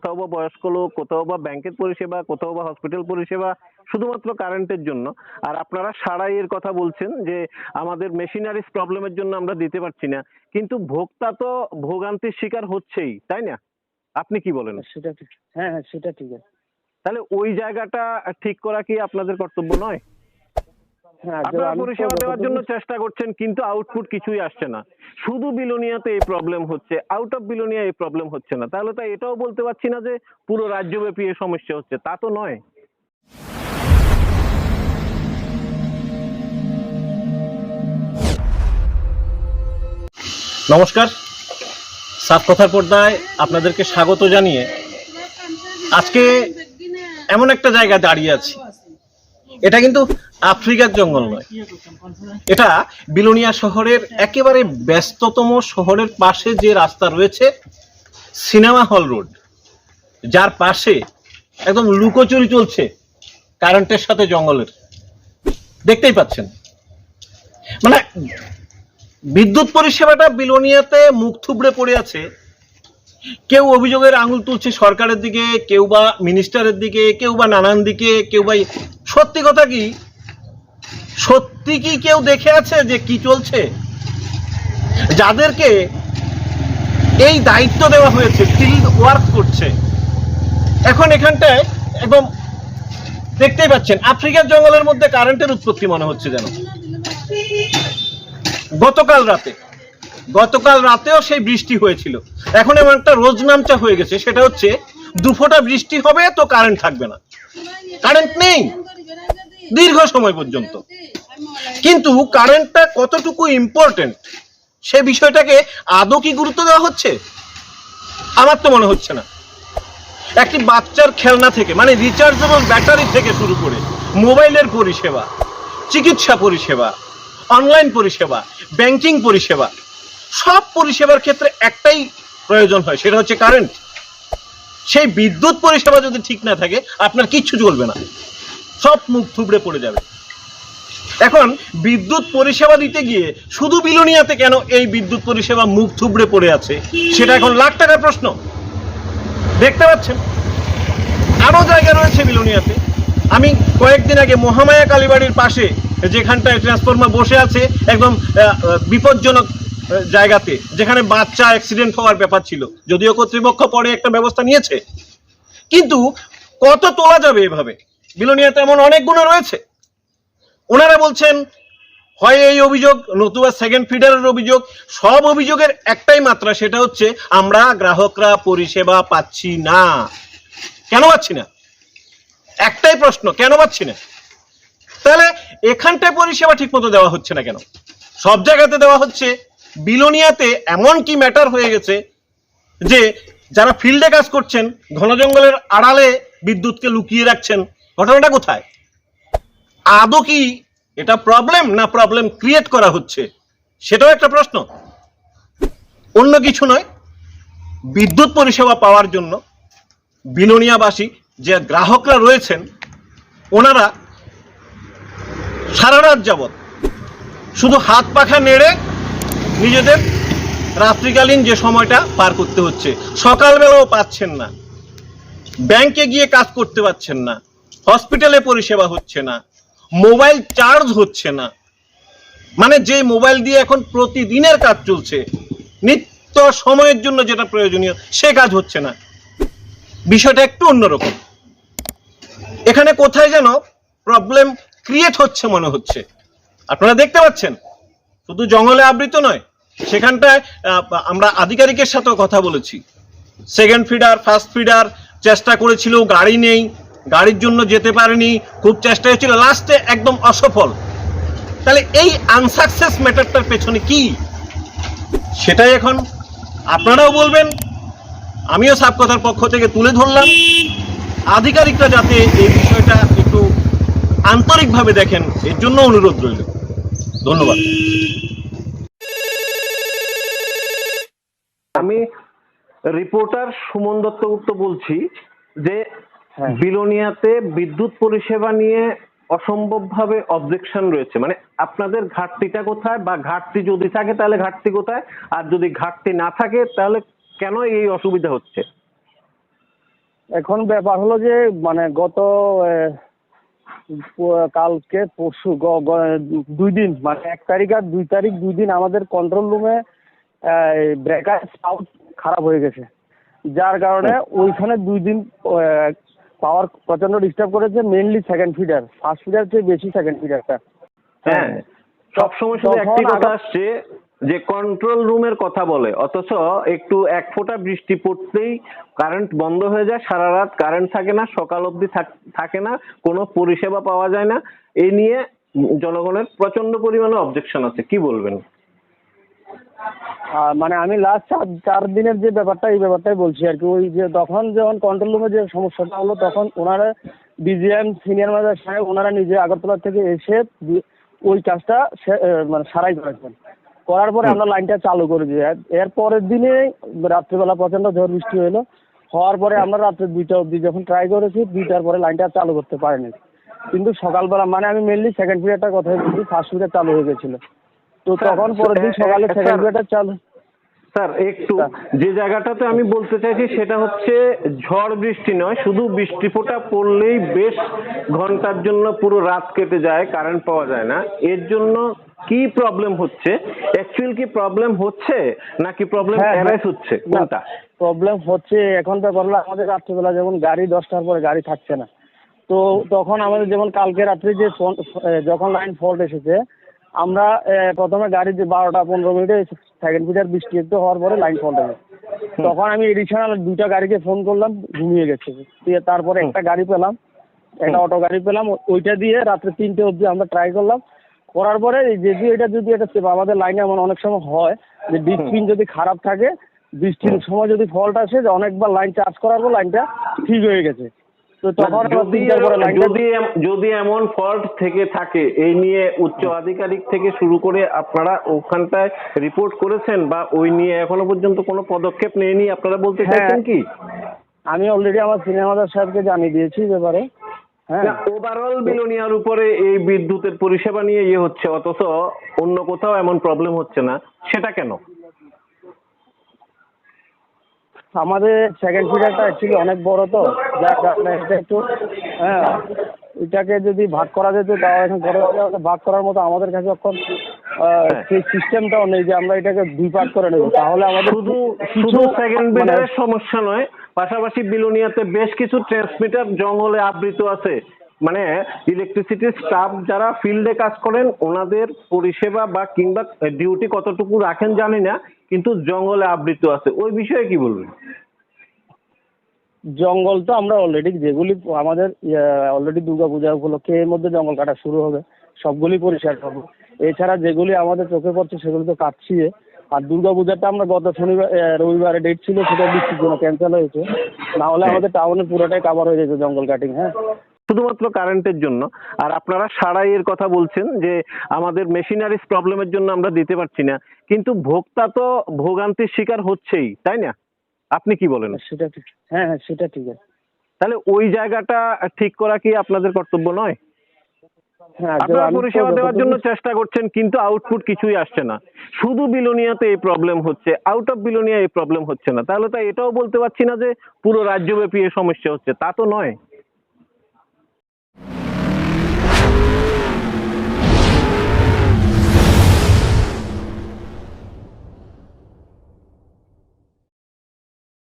কোথাও বা বয়স্ক লোক, কোথাও বা ব্যাংকের পরিষেবা, কোথাও বা হসপিটাল পরিষেবা, শুধুমাত্র কারেন্টের জন্য। আর আপনারা সারাইয়ের কথা বলছেন যে আমাদের মেশিনারিজ প্রবলেমের জন্য আমরা দিতে পারছি না, কিন্তু ভোক্তা তো ভোগান্তির শিকার হচ্ছেই, তাই না? আপনি কি বলেন? সেটা ঠিক। হ্যাঁ হ্যাঁ, সেটা ঠিক আছে। তাহলে ওই জায়গাটা ঠিক করা কি আপনাদের কর্তব্য নয়? হ্যাঁ, আপনারা আমি তো পরিষেবা দেওয়ার জন্য যতদূর চেষ্টা করছেন, কিন্তু আউটপুট কিছুই আসছে না। শুধু বিলোনিয়াতে এই প্রবলেম হচ্ছে, আউট অফ বিলোনিয়া এই প্রবলেম হচ্ছে না। তাহলে তো এটাও বলতে পারছি না যে পুরো রাজ্যব্যাপী এই সমস্যা হচ্ছে, তা তো নয়। নমস্কার, সাত কথার পর্দায় আপনাদেরকে স্বাগত জানিয়ে আজকে এমন একটা জায়গায় দাঁড়িয়ে আছি। এটা কিন্তু আফ্রিকার জঙ্গল নয়, এটা বিলোনিয়া শহরের একেবারে ব্যস্ততম শহরের পাশে যে রাস্তা রয়েছে, সিনেমা হল রোড, যার পাশে একদম লুকোচুরি চলছে কারেন্টের সাথে জঙ্গলের। দেখতেই পাচ্ছেন, মানে বিদ্যুৎ পরিষেবাটা বিলোনিয়াতে মুখ থুবড়ে পড়ে আছে। কেউ অভিযোগের আঙুল তুলছে সরকারের দিকে, কেউ বা মিনিস্টারের দিকে, কেউ বা নানান দিকে, কেউ বা সত্যি কথা কি, সত্যি কি কেউ দেখে আছে যে কি চলছে? যাদেরকে এই দায়িত্ব দেওয়া হয়েছে, ফিল্ড ওয়ার্ক করছে, এখন এখানটায় একদম দেখতেই পাচ্ছেন আফ্রিকার জঙ্গলের মধ্যে কারেন্টের উৎপত্তি মনে হচ্ছে যেন। গতকাল রাতেও সেই বৃষ্টি হয়েছিল। এখন এমন একটা রোজ নামচা হয়ে গেছে, সেটা হচ্ছে দুফোঁটা বৃষ্টি হবে তো কারেন্ট থাকবে না, কারেন্ট নেই দীর্ঘ সময় পর্যন্ত। কিন্তু কারেন্টটা কতটুকু ইম্পর্টেন্ট সে বিষয়টাকে আদৌ কি গুরুত্ব দেওয়া হচ্ছে? আমার তো মনে হচ্ছে না। একটি বাচ্চার খেলনা থেকে, মানে রিচার্জেবল ব্যাটারি থেকে শুরু করে মোবাইলের পরিষেবা, চিকিৎসা পরিষেবা, অনলাইন পরিষেবা, ব্যাংকিং পরিষেবা, সব পরিষেবার ক্ষেত্রে একটাই প্রয়োজন হয়, সেটা হচ্ছে কারেন্ট। সেই বিদ্যুৎ পরিষেবা যদি ঠিক না থাকে আপনার কিচ্ছু চলবে না, সব মুখ থুবড়ে পড়ে যাবে। এখন বিদ্যুৎ পরিষেবা দিতে গিয়ে শুধু বিলোনিয়াতে কেন এই বিদ্যুৎ পরিষেবা মুখ থুবড়ে পড়ে আছে, সেটা এখন লাখ টাকার প্রশ্ন। দেখতে পাচ্ছেন আরো জায়গা রয়েছে বিলোনিয়াতে। আমি কয়েকদিন আগে মহামায়া কালীবাড়ির পাশে যেখানটায় ট্রান্সফরমার বসে আছে একদম বিপজ্জনক জায়গাতে, যেখানে বাচ্চা অ্যাক্সিডেন্ট হওয়ার ব্যাপার ছিল, যদিও কর্তৃপক্ষ পরে একটা ব্যবস্থা নিয়েছে, কিন্তু কত তোলা যাবে এভাবে? বিলোনিয়াতে এমন অনেকগুলো রয়েছে। ওনারা বলছেন হয় এই অভিযোগ, নতুবা সেকেন্ড ফিডারের অভিযোগ। সব অভিযোগের একটাই মাত্রা, সেটা হচ্ছে আমরা গ্রাহকরা পরিষেবা পাচ্ছি না। কেন পাচ্ছি না? একটাই প্রশ্ন, কেন পাচ্ছি না? তাহলে এখানটায় পরিষেবা ঠিক মতো দেওয়া হচ্ছে না কেন? সব জায়গাতে দেওয়া হচ্ছে, বিলোনিয়াতে এমন কি ম্যাটার হয়ে গেছে যে যারা ফিল্ডে কাজ করছেন ঘন জঙ্গলের আড়ালে বিদ্যুৎকে লুকিয়ে রাখছেন? ঘটনাটা কোথায়? আদৌ কি এটা প্রবলেম, না প্রবলেম ক্রিয়েট করা হচ্ছে, সেটাও একটা প্রশ্ন। অন্য কিছু নয়, বিদ্যুৎ পরিষেবা পাওয়ার জন্য বিলোনিয়াবাসী যে গ্রাহকরা রয়েছেন, ওনারা সারা রাত যাবৎ শুধু হাত পাখা নেড়ে নিজেদের রাত্রিকালীন যে সময়টা পার করতে হচ্ছে। সকালবেলাও পাচ্ছেন না, ব্যাংকে গিয়ে কাজ করতে পারছেন না, হসপিটালে পরিষেবা হচ্ছে না, মোবাইল চার্জ হচ্ছে না, মানে যে মোবাইল দিয়ে এখন প্রতিদিনের কাজ চলছে, নিত্য সময়ের জন্য যেটা প্রয়োজনীয় সে কাজ হচ্ছে না। বিষয়টা একটু অন্যরকম। এখানে কোথায় যেন প্রবলেম ক্রিয়েট হচ্ছে মনে হচ্ছে। আপনারা দেখতে পাচ্ছেন শুধু জঙ্গলে আবৃত নয়, সেখানটায় আমরা আধিকারিকের সাথেও কথা বলেছি। সেকেন্ড ফিডার, ফার্স্ট ফিডার চেষ্টা করেছিল, গাড়ি নেই, গাড়ির জন্য যেতে পারেনি, খুব চেষ্টা হয়েছিল, লাস্টে একদম অসফল। তাহলে এই আনসাকসেস ম্যাটারটার পেছনে কি, সেটাই এখন আপনারাও বলবেন, আমিও সাব কথার পক্ষ থেকে তুলে ধরলাম। আধিকারিকরা যাতে এই বিষয়টা একটু আন্তরিকভাবে দেখেন, এর জন্য অনুরোধ রইল। ধন্যবাদ। আমি রিপোর্টার সুমন দত্তগুপ্ত বলছি যে বিলোনিয়াতে বিদ্যুৎ পরিষেবা নিয়ে অসম্ভবভাবে অবজেকশন রয়েছে। মানে আপনাদের ঘাটতিটা কোথায়, বা ঘাটতি যদি থাকে তাহলে ঘাটতি কোথায়, আর যদি ঘাটতি না থাকে তাহলে কেন এই অসুবিধা হচ্ছে? এখন ব্যাপার হলো যে মানে গত কালকে পরশু 2 দিন মানে 1 তারিখ আর 2 তারিখ 2 দিন আমাদের কন্ট্রোল রুমে ব্রেকার সাউন্ড খারাপ হয়ে গেছে, যার কারণে ওইখানে 2 দিন পাওয়ার প্রচন্ড ডিস্টার্ব করেছে। Mainly second feeder, first feeder চেয়ে বেশি সেকেন্ড ফিডারটা। হ্যাঁ, সবসময় শুধু একটি কথা আসছে যে কন্ট্রোল রুমের কথা বলে, অথচ একটু 1 ফোঁটা বৃষ্টি পড়তেই কারেন্ট বন্ধ হয়ে যায়, সারা রাত কারেন্ট থাকে না, সকাল অবধি থাকে না, কোনো পরিষেবা পাওয়া যায় না। এই নিয়ে জনগণের প্রচন্ড পরিমাণে অবজেকশন আছে, কি বলবেন? মানে আমি লাস্ট 4 দিনের যে ব্যাপারটা, এই ব্যাপারটাই বলছি আর কি। ওই যে যখন কন্ট্রোল রুমে যে সমস্যাটা হলো, তখন ওনারা ডিজিএম সিনিয়র ম্যানেজার সাহেব ওনারা নিজে আগরতলা থেকে এসে ওই কাজটা মানে সারাই করেছেন। করার পরে আমরা লাইনটা চালু করে দিই। এর পরের দিনে রাত্রিবেলা প্রচন্ড ঝড় বৃষ্টি হলো, হওয়ার পরে আমরা রাত্রে 2টা অবধি যখন ট্রাই করেছি, 2টার পরে লাইনটা চালু করতে পারিনি। কিন্তু সকালবেলা মানে আমি মেনলি সেকেন্ড পিরিয়ডটার কথাই বলছি, ফার্স্ট পিরিয়ড চালু হয়ে গেছিল। তো তখন পরের দিন সকালে সেকেন্ড পিরিয়ডটা চালু। স্যার একটু যে জায়গাটাতে আমি বলতে চাইছি সেটা হচ্ছে ঝড় বৃষ্টি নয়, শুধু বৃষ্টি ফোঁটা পড়লেই বেশ ঘন্টার জন্য পুরো রাত কেটে যায়, কারেন্ট পাওয়া যায় না। এর জন্য কি প্রবলেম হচ্ছে? অ্যাকচুয়াল কি প্রবলেম হচ্ছে নাকি প্রবলেম অ্যারাইজ হচ্ছে, কোনটা? প্রবলেম হচ্ছে এখন ব্যাপার হলো আমাদের রাত্রিবেলা যেমন গাড়ি 10টার পরে গাড়ি থাকছে না। তো তখন আমাদের যেমন কালকে রাত্রে যে যখন লাইন ফল্ট এসেছে, আমরা প্রথমে গাড়ি যে 12টা-15 মিনিটে সেকেন্ড ফিডার বৃষ্টি একটু হওয়ার পরে লাইন ফল্ট হয়েছে। তখন আমি এডিশনাল 2টা গাড়িকে ফোন করলাম, ঘুমিয়ে গেছে। তারপরে একটা গাড়ি পেলাম, একটা অটো গাড়ি পেলাম, ওইটা দিয়ে রাত্রে 3টে অবধি আমরা ট্রাই করলাম। করার পরে যদি এটা আমাদের লাইনে এমন অনেক সময় হয় যে ডিপ পিন যদি খারাপ থাকে, বৃষ্টির সময় যদি ফল্ট আসে, যে অনেকবার লাইন চার্জ করার পর লাইনটা ঠিক হয়ে গেছে। তো তখন যদি এমন ফল্ট থেকে থাকে, এই নিয়ে উচ্চ আধিকারিক থেকে শুরু করে আপনারা ওখানটায় রিপোর্ট করেছেন বা ওই নিয়ে এখনো পর্যন্ত কোনো পদক্ষেপ নেয়নি, আপনারা বলতে চাইছেন কি? আমি অলরেডি আমার সিনিয়র ম্যানেজার সাহেবকে জানিয়ে দিয়েছি ব্যাপারে। হ্যাঁ, ওভারঅল বিলোনিয়ার উপরে এই বিদ্যুতের পরিষেবা নিয়ে ইয়ে হচ্ছে, অথচ অন্য কোথাও এমন প্রবলেম হচ্ছে না, সেটা কেন? আমাদের সেকেন্ড ফিডারটা অ্যাকচুয়ালি অনেক বড়, তো যার কারণে এটা একটু এটাকে যদি ভাগ করা যেত, তাও এখন ভাগ করার মতো আমাদের কাছে এখন সেই সিস্টেমটাও নেই যে আমরা এটাকে 2 পার্ট করে নেব। তাহলে আমাদের শুধু সেকেন্ড ফিডারের সমস্যা নয়, পাশাপাশি বিলোনিয়াতে বেশ কিছু ট্রান্সমিটার জঙ্গলে আবৃত আছে। মানে ইলেকট্রিসিটি স্টাফ যারা ফিল্ডে কাজ করেন, ওনাদের পরিষেবা বা কিংবা ডিউটি কতটুকু রাখেন জানি না, কিন্তু জঙ্গলে আবৃত আছে, ওই বিষয়ে কি বলবেন? জঙ্গল তো আমরা অলরেডি যেগুলি আমাদের অলরেডি দুর্গাপূজা উপলক্ষে এর মধ্যে জঙ্গল কাটা শুরু হবে, সবগুলি পরিষ্কার করবো। এছাড়া যেগুলি আমাদের চোখে পড়ছে সেগুলি তো কাটছি। আর দুর্গাপূজাটা আমরা গত রবিবারে ডেট ছিল, সেটা বৃষ্টির জন্য ক্যান্সেল হয়েছে, না হলে আমাদের টাউনে পুরোটাই কাভার হয়ে যেত জঙ্গল কাটিং। হ্যাঁ, শুধুমাত্র কারেন্টের জন্য। আর আপনারা সারাইয়ের কথা বলছেন যে আমাদের মেশিনারিজ প্রবলেমের জন্য আমরা দিতে পারছি না, কিন্তু ভোক্তা তো ভোগান্তির শিকার হচ্ছেই, তাই না? আপনি কি বলেন? সেটা ঠিক। হ্যাঁ, সেটা ঠিক আছে। তাহলে ওই জায়গাটা ঠিক করা কি আপনাদের কর্তব্য নয়? হ্যাঁ, আপনারা পরিষেবা দেওয়ার জন্য চেষ্টা করছেন, কিন্তু আউটপুট কিছুই আসছে না। শুধু বিলোনিয়াতে এই প্রবলেম হচ্ছে, আউট অফ বিলোনিয়া এই প্রবলেম হচ্ছে না। তাহলে তো এটাও বলতে পারছি না যে পুরো রাজ্যব্যাপী এই সমস্যা হচ্ছে, তা তো নয়।